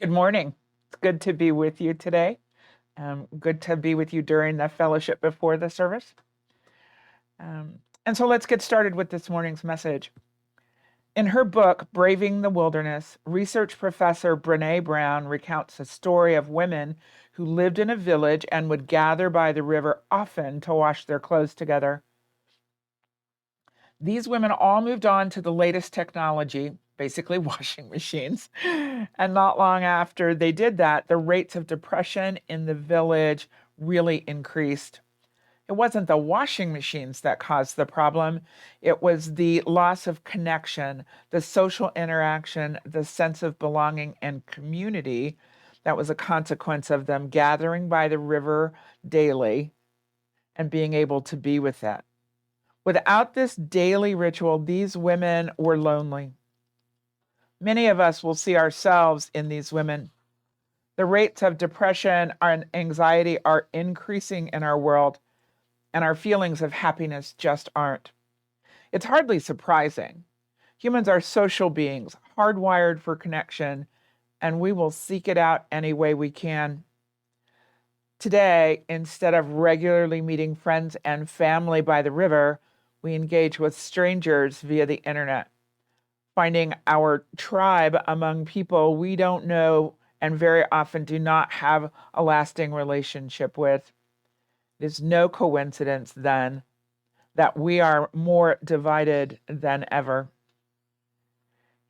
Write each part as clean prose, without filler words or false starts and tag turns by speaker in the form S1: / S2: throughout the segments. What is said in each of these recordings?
S1: Good morning. It's good to be with you today. Good to be with you during the fellowship before the service. And so let's get started with this morning's message. In her book, Braving the Wilderness, research professor Brene Brown recounts a story of women who lived in a village and would gather by the river often to wash their clothes together. These women all moved on to the latest technology, basically washing machines. And not long after they did that, the rates of depression in the village really increased. It wasn't the washing machines that caused the problem, it was the loss of connection, the social interaction, the sense of belonging and community that was a consequence of them gathering by the river daily and being able to be with that. Without this daily ritual, these women were lonely. Many of us will see ourselves in these women. The rates of depression and anxiety are increasing in our world, and our feelings of happiness just aren't. It's hardly surprising. Humans are social beings, hardwired for connection, and we will seek it out any way we can. Today, instead of regularly meeting friends and family by the river, we engage with strangers via the internet, finding our tribe among people we don't know and very often do not have a lasting relationship with. It is no coincidence, then, that we are more divided than ever.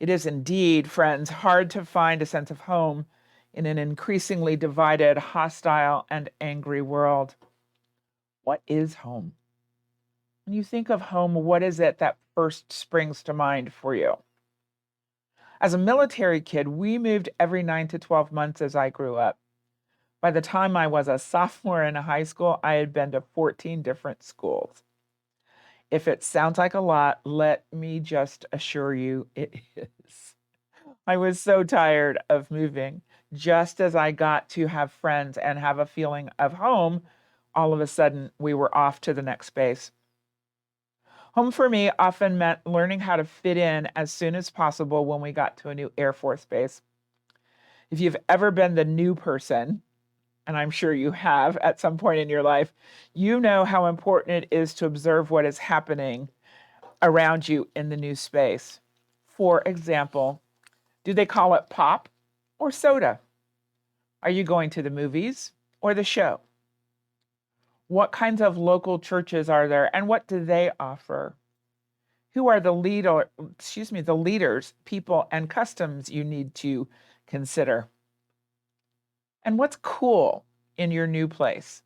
S1: It is indeed, friends, hard to find a sense of home in an increasingly divided, hostile, and angry world. What is home? When you think of home, what is it that first springs to mind for you? As a military kid, we moved every 9 to 12 months as I grew up. By the time I was a sophomore in high school, I had been to 14 different schools. If it sounds like a lot, let me just assure you it is. I was so tired of moving. Just as I got to have friends and have a feeling of home, all of a sudden we were off to the next space. Home for me often meant learning how to fit in as soon as possible when we got to a new Air Force base. If you've ever been the new person, and I'm sure you have at some point in your life, you know how important it is to observe what is happening around you in the new space. For example, do they call it pop or soda? Are you going to the movies or the show? What kinds of local churches are there and what do they offer? Who are the leaders, people, and customs you need to consider? And what's cool in your new place?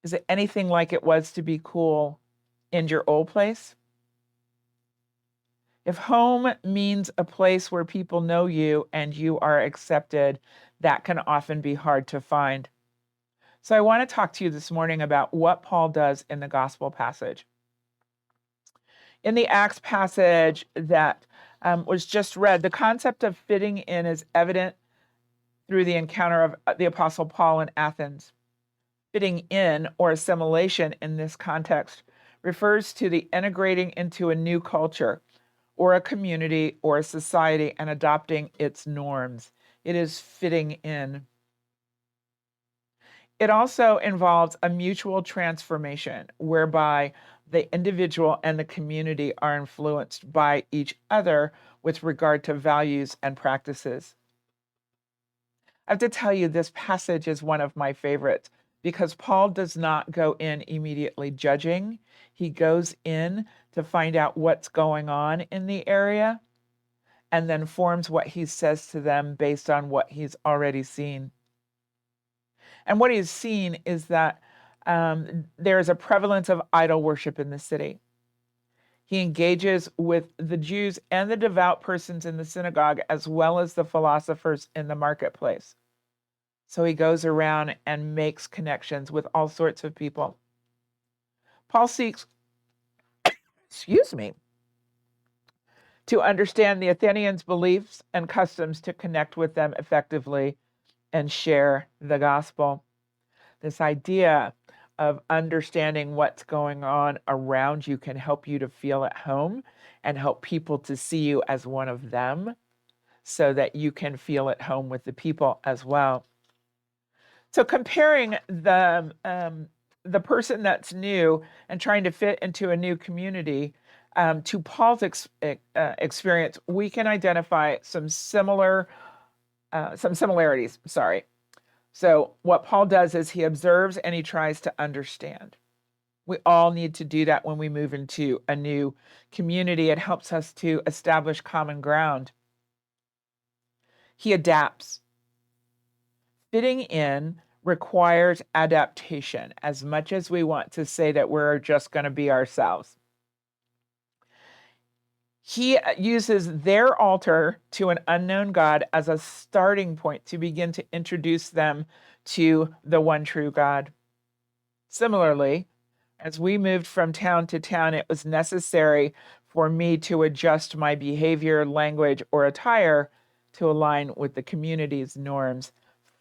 S1: Is it anything like it was to be cool in your old place? If home means a place where people know you and you are accepted, that can often be hard to find. So I want to talk to you this morning about what Paul does in the gospel passage. In the Acts passage that was just read, the concept of fitting in is evident through the encounter of the Apostle Paul in Athens. Fitting in, or assimilation in this context, refers to the integrating into a new culture, or a community, or a society, and adopting its norms. It is fitting in. It also involves a mutual transformation whereby the individual and the community are influenced by each other with regard to values and practices. I have to tell you, this passage is one of my favorites because Paul does not go in immediately judging. He goes in to find out what's going on in the area and then forms what he says to them based on what he's already seen. And what he's seen is that there is a prevalence of idol worship in the city. He engages with the Jews and the devout persons in the synagogue, as well as the philosophers in the marketplace. So he goes around and makes connections with all sorts of people. Paul seeks, to understand the Athenians' beliefs and customs to connect with them effectively and share the gospel. This idea of understanding what's going on around you can help you to feel at home and help people to see you as one of them. so that you can feel at home with the people as well. So comparing the person that's new and trying to fit into a new community to Paul's experience, we can identify some similarities. Sorry. So what Paul does is he observes and he tries to understand. We all need to do that when we move into a new community. It helps us to establish common ground. He adapts. Fitting in requires adaptation as much as we want to say that we're just going to be ourselves. He uses their altar to an unknown God as a starting point to begin to introduce them to the one true God. Similarly, as we moved from town to town, it was necessary for me to adjust my behavior, language, or attire to align with the community's norms.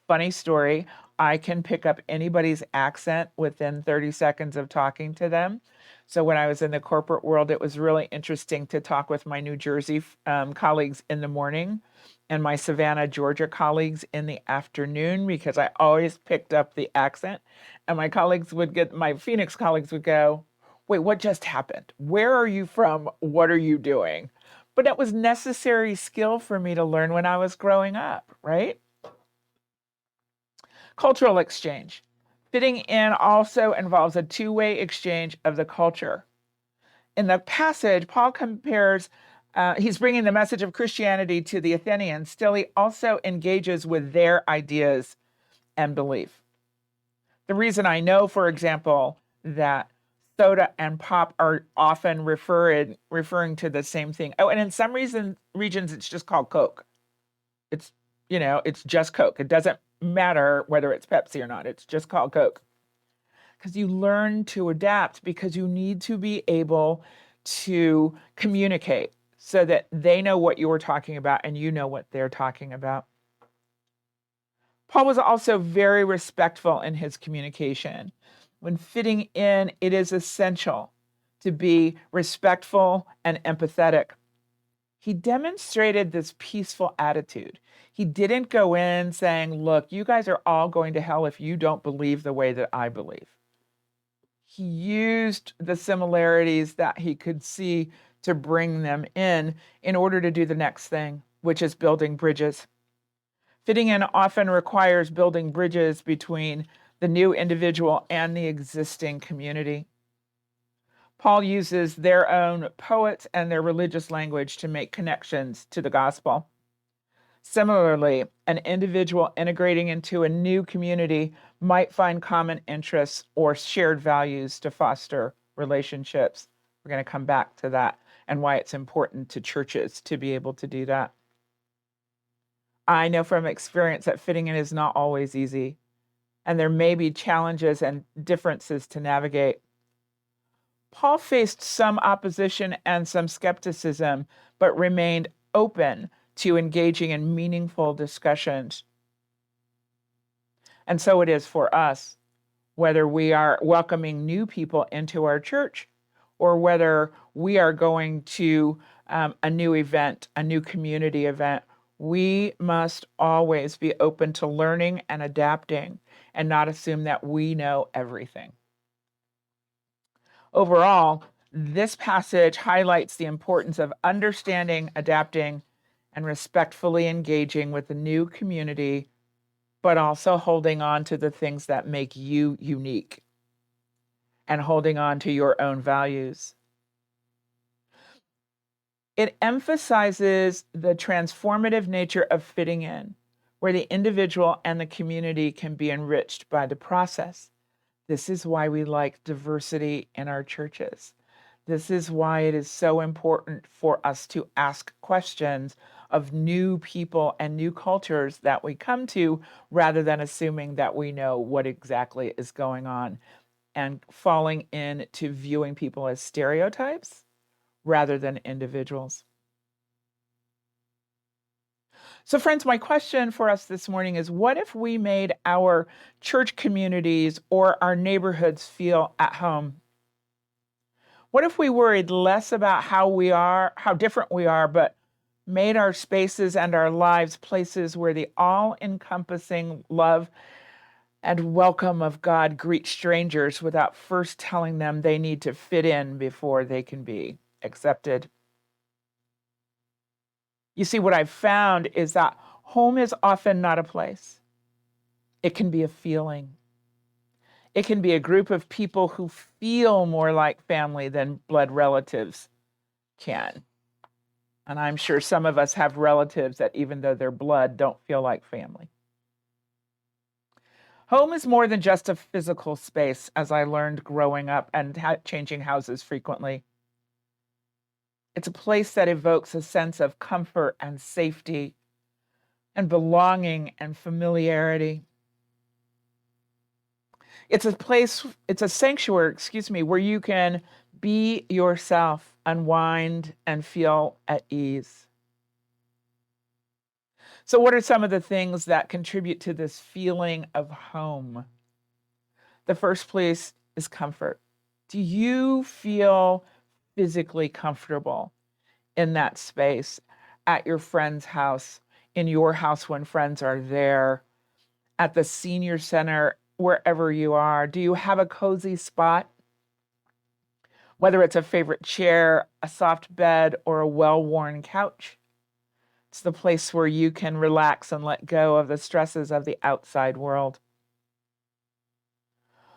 S1: Funny story, I can pick up anybody's accent within 30 seconds of talking to them. So when I was in the corporate world, it was really interesting to talk with my New Jersey colleagues in the morning and my Savannah, Georgia colleagues in the afternoon, because I always picked up the accent. And my Phoenix colleagues would go, "Wait, what just happened? Where are you from? What are you doing?" But it was necessary skill for me to learn when I was growing up, right? Cultural exchange. Fitting in also involves a two-way exchange of the culture. In the passage, Paul compares, he's bringing the message of Christianity to the Athenians. Still, he also engages with their ideas and belief. The reason I know, for example, that soda and pop are often referring to the same thing. Oh, and in some regions, it's just called Coke. It's, it's just Coke. It doesn't matter whether it's Pepsi or not. It's just called Coke. Because you learn to adapt, because you need to be able to communicate so that they know what you were talking about and you know what they're talking about. Paul was also very respectful in his communication. When fitting in, it is essential to be respectful and empathetic. He demonstrated this peaceful attitude. He didn't go in saying, "Look, you guys are all going to hell if you don't believe the way that I believe." He used the similarities that he could see to bring them in order to do the next thing, which is building bridges. Fitting in often requires building bridges between the new individual and the existing community. Paul uses their own poets and their religious language to make connections to the gospel. Similarly, an individual integrating into a new community might find common interests or shared values to foster relationships. We're going to come back to that and why it's important to churches to be able to do that. I know from experience that fitting in is not always easy, and there may be challenges and differences to navigate. Paul faced some opposition and some skepticism, but remained open to engaging in meaningful discussions. And so it is for us, whether we are welcoming new people into our church or whether we are going to a new event, a new community event. We must always be open to learning and adapting and not assume that we know everything. Overall, this passage highlights the importance of understanding, adapting, and respectfully engaging with the new community, but also holding on to the things that make you unique and holding on to your own values. It emphasizes the transformative nature of fitting in, where the individual and the community can be enriched by the process. This is why we like diversity in our churches. This is why it is so important for us to ask questions of new people and new cultures that we come to, rather than assuming that we know what exactly is going on and falling into viewing people as stereotypes rather than individuals. So friends, my question for us this morning is, what if we made our church communities or our neighborhoods feel at home? What if we worried less about how different we are, but made our spaces and our lives places where the all-encompassing love and welcome of God greet strangers without first telling them they need to fit in before they can be accepted. You see, what I've found is that home is often not a place. It can be a feeling. It can be a group of people who feel more like family than blood relatives can. And I'm sure some of us have relatives that, even though they're blood, don't feel like family. Home is more than just a physical space, as I learned growing up and changing houses frequently. It's a place that evokes a sense of comfort and safety and belonging and familiarity. It's a place, it's a sanctuary, where you can be yourself, unwind, and feel at ease. So, what are some of the things that contribute to this feeling of home? The first place is comfort. Do you feel physically comfortable in that space, at your friend's house, in your house when friends are there, at the senior center, wherever you are? Do you have a cozy spot? Whether it's a favorite chair, a soft bed, or a well-worn couch, it's the place where you can relax and let go of the stresses of the outside world.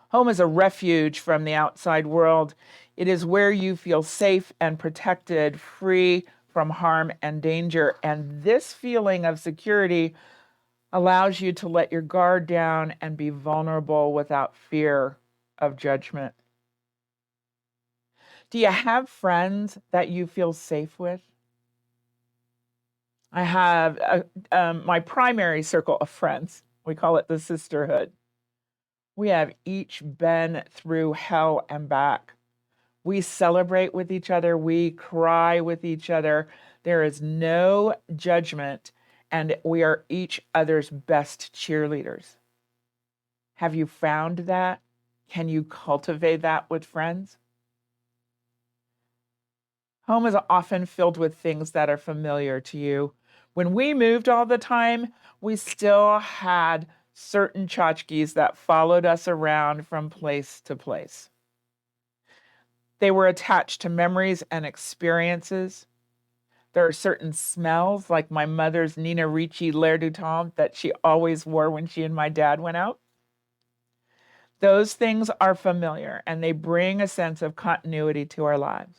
S1: Home is a refuge from the outside world. It is where you feel safe and protected, free from harm and danger. And this feeling of security allows you to let your guard down and be vulnerable without fear of judgment. Do you have friends that you feel safe with? I have my primary circle of friends. We call it the sisterhood. We have each been through hell and back. We celebrate with each other. We cry with each other. There is no judgment, and we are each other's best cheerleaders. Have you found that? Can you cultivate that with friends? Home is often filled with things that are familiar to you. When we moved all the time, we still had certain tchotchkes that followed us around from place to place. They were attached to memories and experiences. There are certain smells, like my mother's Nina Ricci L'air du Temps that she always wore when she and my dad went out. Those things are familiar, and they bring a sense of continuity to our lives.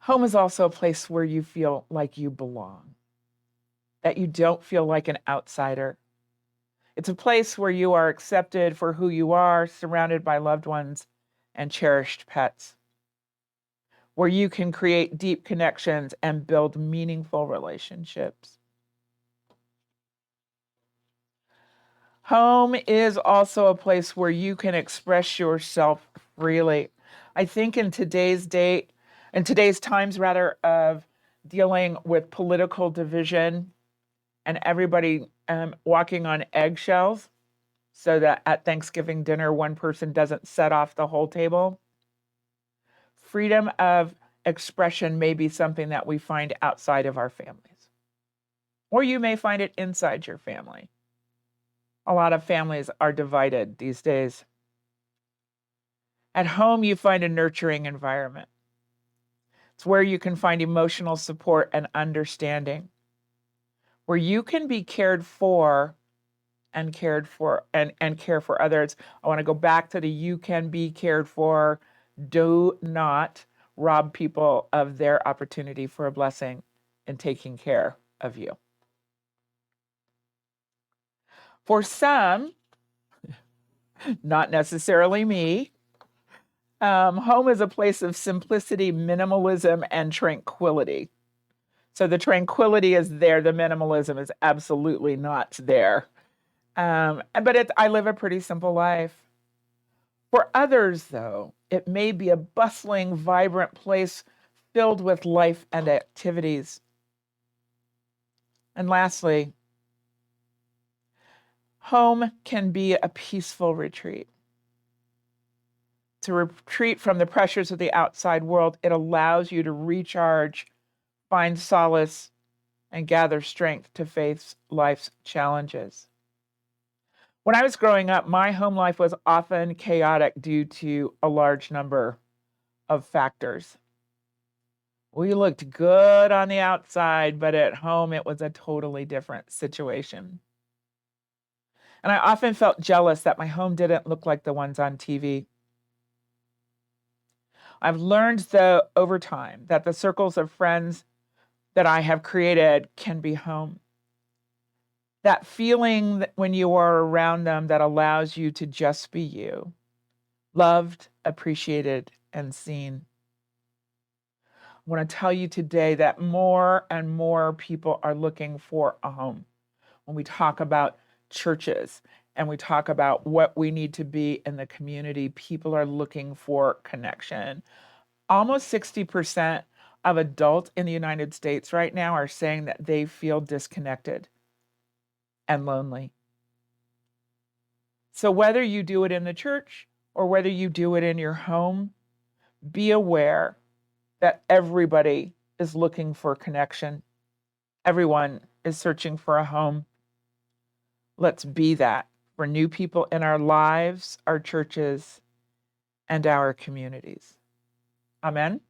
S1: Home is also a place where you feel like you belong, that you don't feel like an outsider. It's a place where you are accepted for who you are, surrounded by loved ones and cherished pets, where you can create deep connections and build meaningful relationships. Home is also a place where you can express yourself freely. I think in today's times rather, of dealing with political division and everybody walking on eggshells so that at Thanksgiving dinner, one person doesn't set off the whole table. Freedom of expression may be something that we find outside of our families, or you may find it inside your family. A lot of families are divided these days. At home, you find a nurturing environment. It's where you can find emotional support and understanding, where you can be cared for and care for others. I want to go back to the you can be cared for. Do not rob people of their opportunity for a blessing in taking care of you. For some, not necessarily me, home is a place of simplicity, minimalism, and tranquility. So the tranquility is there. The minimalism is absolutely not there. But I live a pretty simple life. For others, though, it may be a bustling, vibrant place filled with life and activities. And lastly, home can be a peaceful retreat. to retreat from the pressures of the outside world. It allows you to recharge, find solace, and gather strength to face life's challenges. When I was growing up, my home life was often chaotic due to a large number of factors. We looked good on the outside, but at home it was a totally different situation. And I often felt jealous that my home didn't look like the ones on TV. I've learned, though, over time that the circles of friends that I have created can be home. That feeling that when you are around them that allows you to just be you, loved, appreciated, and seen. I want to tell you today that more and more people are looking for a home. When we talk about churches and we talk about what we need to be in the community, people are looking for connection. Almost 60% of adults in the United States right now are saying that they feel disconnected and lonely. So whether you do it in the church or whether you do it in your home, be aware that everybody is looking for connection. Everyone is searching for a home. Let's be that for new people in our lives, our churches, and our communities. Amen.